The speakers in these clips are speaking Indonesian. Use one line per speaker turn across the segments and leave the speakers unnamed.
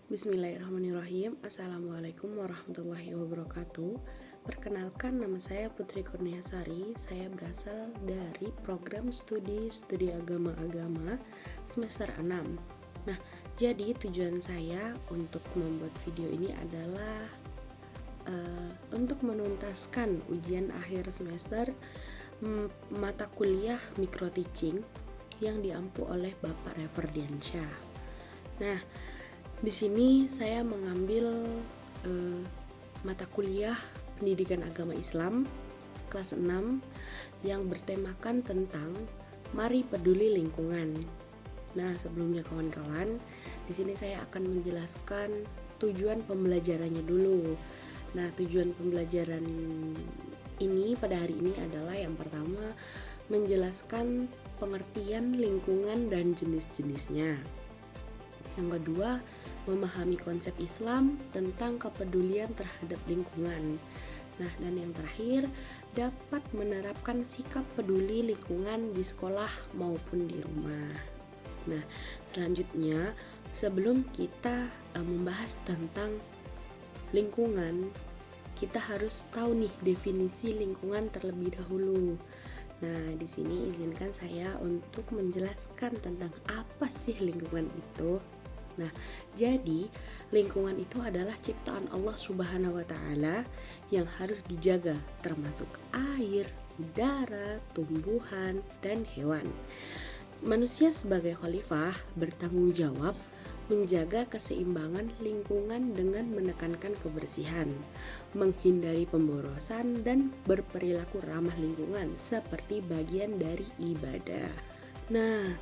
Bismillahirrahmanirrahim. Assalamualaikum warahmatullahi wabarakatuh. Perkenalkan, nama saya Putri Kurniasari. Saya berasal dari program studi agama-agama semester 6. Nah, jadi tujuan saya untuk membuat video ini adalah untuk menuntaskan ujian akhir semester mata kuliah micro teaching yang diampu oleh Bapak Reverdiansyah. Nah, di sini saya mengambil mata kuliah Pendidikan Agama Islam kelas 6 yang bertemakan tentang Mari Peduli Lingkungan. Nah, sebelumnya kawan-kawan, di sini saya akan menjelaskan tujuan pembelajarannya dulu. Nah, tujuan pembelajaran ini pada hari ini adalah yang pertama menjelaskan pengertian lingkungan dan jenis-jenisnya. Yang kedua, memahami konsep Islam tentang kepedulian terhadap lingkungan. Nah, dan yang terakhir, dapat menerapkan sikap peduli lingkungan di sekolah maupun di rumah. Nah, selanjutnya, sebelum kita membahas tentang lingkungan, kita harus tahu nih definisi lingkungan terlebih dahulu. Nah, di sini izinkan saya untuk menjelaskan tentang apa sih lingkungan itu. Nah, jadi lingkungan itu adalah ciptaan Allah Subhanahu wa taala yang harus dijaga, termasuk air, udara, tumbuhan, dan hewan. Manusia sebagai khalifah bertanggung jawab menjaga keseimbangan lingkungan dengan menekankan kebersihan, menghindari pemborosan, dan berperilaku ramah lingkungan seperti bagian dari ibadah. Nah,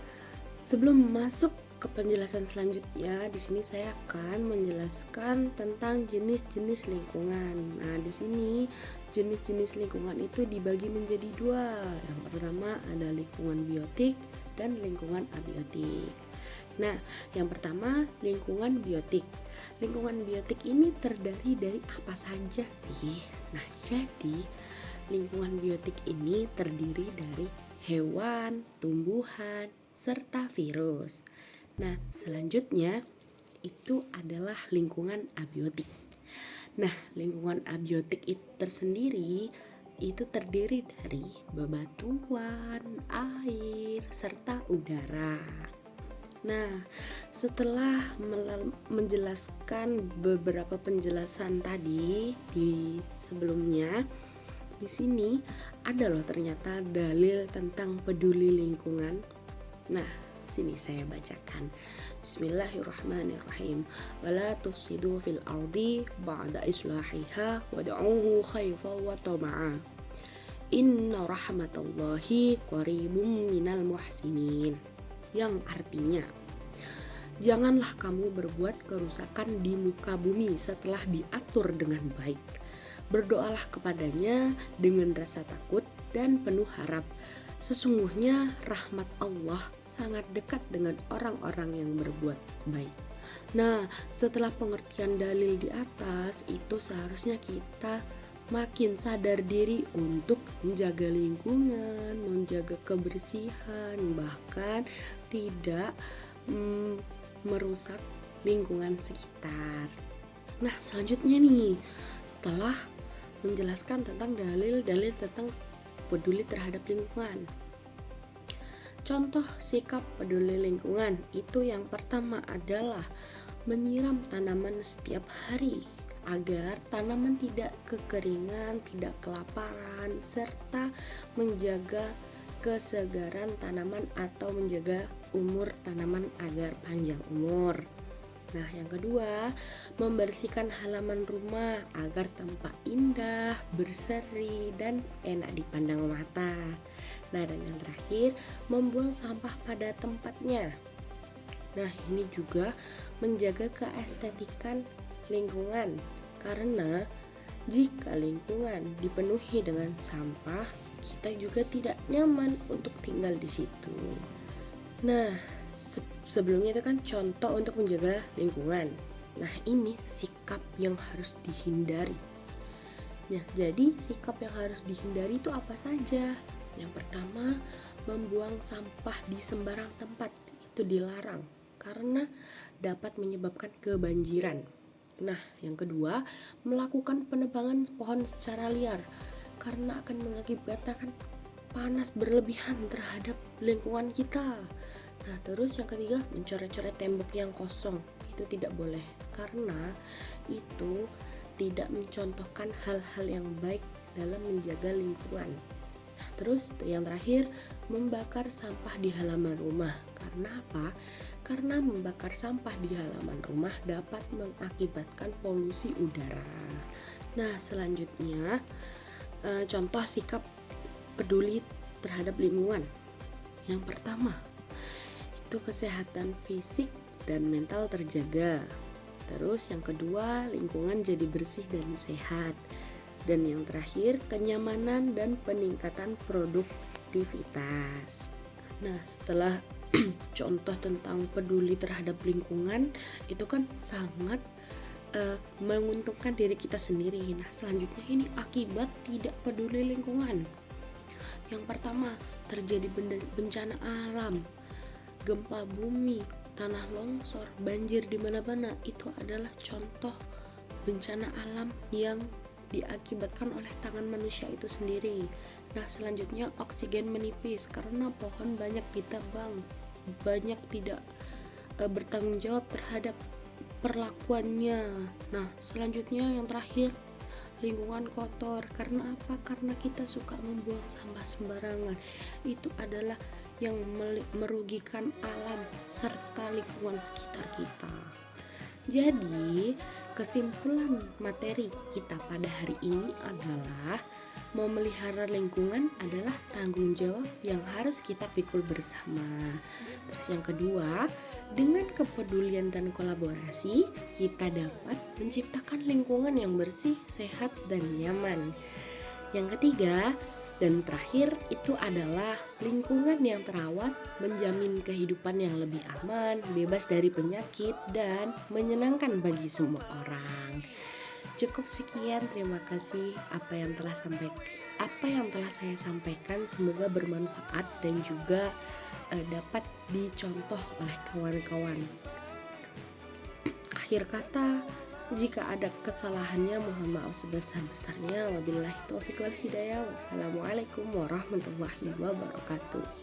sebelum masuk ke penjelasan selanjutnya, di sini saya akan menjelaskan tentang jenis-jenis lingkungan. Nah, di sini jenis-jenis lingkungan itu dibagi menjadi dua. Yang pertama ada lingkungan biotik dan lingkungan abiotik. Nah, yang pertama lingkungan biotik. Lingkungan biotik ini terdiri dari apa saja sih? Nah, jadi lingkungan biotik ini terdiri dari hewan, tumbuhan, serta virus. Nah, selanjutnya itu adalah lingkungan abiotik. Nah, lingkungan abiotik itu tersendiri itu terdiri dari bebatuan, air, serta udara. Nah, setelah menjelaskan beberapa penjelasan tadi di sebelumnya, di sini ada loh ternyata dalil tentang peduli lingkungan. Nah, sini saya bacakan. Bismillahirrahmanirrahim. Wala tufsidu fil ardi ba'da islahiha wad'uhu khaifa wa tama'a. Inna rahmatallahi qaribum minal muhsinin. Yang artinya, janganlah kamu berbuat kerusakan di muka bumi setelah diatur dengan baik. Berdoalah kepadanya dengan rasa takut dan penuh harap. Sesungguhnya rahmat Allah sangat dekat dengan orang-orang yang berbuat baik. Nah, setelah pengertian dalil di atas, itu seharusnya kita makin sadar diri untuk menjaga lingkungan, menjaga kebersihan, bahkan tidak merusak lingkungan sekitar. Nah, selanjutnya nih, setelah menjelaskan tentang dalil-dalil tentang peduli terhadap lingkungan. Contoh sikap peduli lingkungan itu yang pertama adalah menyiram tanaman setiap hari agar tanaman tidak kekeringan, tidak kelaparan, serta menjaga kesegaran tanaman atau menjaga umur tanaman agar panjang umur. Nah, yang kedua, membersihkan halaman rumah agar tampak indah, berseri, dan enak dipandang mata. Nah, dan yang terakhir, membuang sampah pada tempatnya. Nah, ini juga menjaga keestetikan lingkungan, karena jika lingkungan dipenuhi dengan sampah, kita juga tidak nyaman untuk tinggal di situ. Nah, sebelumnya itu kan contoh untuk menjaga lingkungan. Nah, ini sikap yang harus dihindari. Nah, jadi sikap yang harus dihindari itu apa saja? Yang pertama, membuang sampah di sembarang tempat itu dilarang. karena dapat menyebabkan kebanjiran. Nah, yang kedua, melakukan penebangan pohon secara liar karena akan mengakibatkan panas berlebihan terhadap lingkungan kita. Nah, terus yang ketiga, mencoret-coret tembok yang kosong. Itu tidak boleh karena itu tidak mencontohkan hal-hal yang baik dalam menjaga lingkungan. Terus yang terakhir, membakar sampah di halaman rumah. Karena apa? Karena membakar sampah di halaman rumah dapat mengakibatkan polusi udara. Nah, selanjutnya contoh sikap peduli terhadap lingkungan. Yang pertama, itu kesehatan fisik dan mental terjaga. Terus yang kedua, lingkungan jadi bersih dan sehat. Dan yang terakhir, kenyamanan dan peningkatan produktivitas. Nah, setelah contoh tentang peduli terhadap lingkungan, itu kan sangat menguntungkan diri kita sendiri. Nah, selanjutnya ini akibat tidak peduli lingkungan. Yang pertama, terjadi bencana alam, gempa bumi, tanah longsor, banjir di mana-mana. Itu adalah contoh bencana alam yang diakibatkan oleh tangan manusia itu sendiri. Nah, selanjutnya oksigen menipis karena pohon banyak ditebang, banyak tidak bertanggung jawab terhadap perlakuannya. Nah, selanjutnya yang terakhir, lingkungan kotor. Karena apa? Karena kita suka membuang sampah sembarangan. Itu adalah yang merugikan alam serta lingkungan sekitar kita. Jadi, kesimpulan materi kita pada hari ini adalah memelihara lingkungan adalah tanggung jawab yang harus kita pikul bersama. Terus yang kedua, dengan kepedulian dan kolaborasi, kita dapat menciptakan lingkungan yang bersih, sehat, dan nyaman. Yang ketiga, dan terakhir itu adalah lingkungan yang terawat menjamin kehidupan yang lebih aman, bebas dari penyakit, dan menyenangkan bagi semua orang. Cukup sekian, terima kasih apa yang telah saya sampaikan, semoga bermanfaat dan juga dapat dicontoh oleh kawan-kawan. Akhir kata, jika ada kesalahannya mohon maaf sebesar-besarnya. Wabillahi taufiq wal hidayah. Wassalamualaikum warahmatullahi wabarakatuh.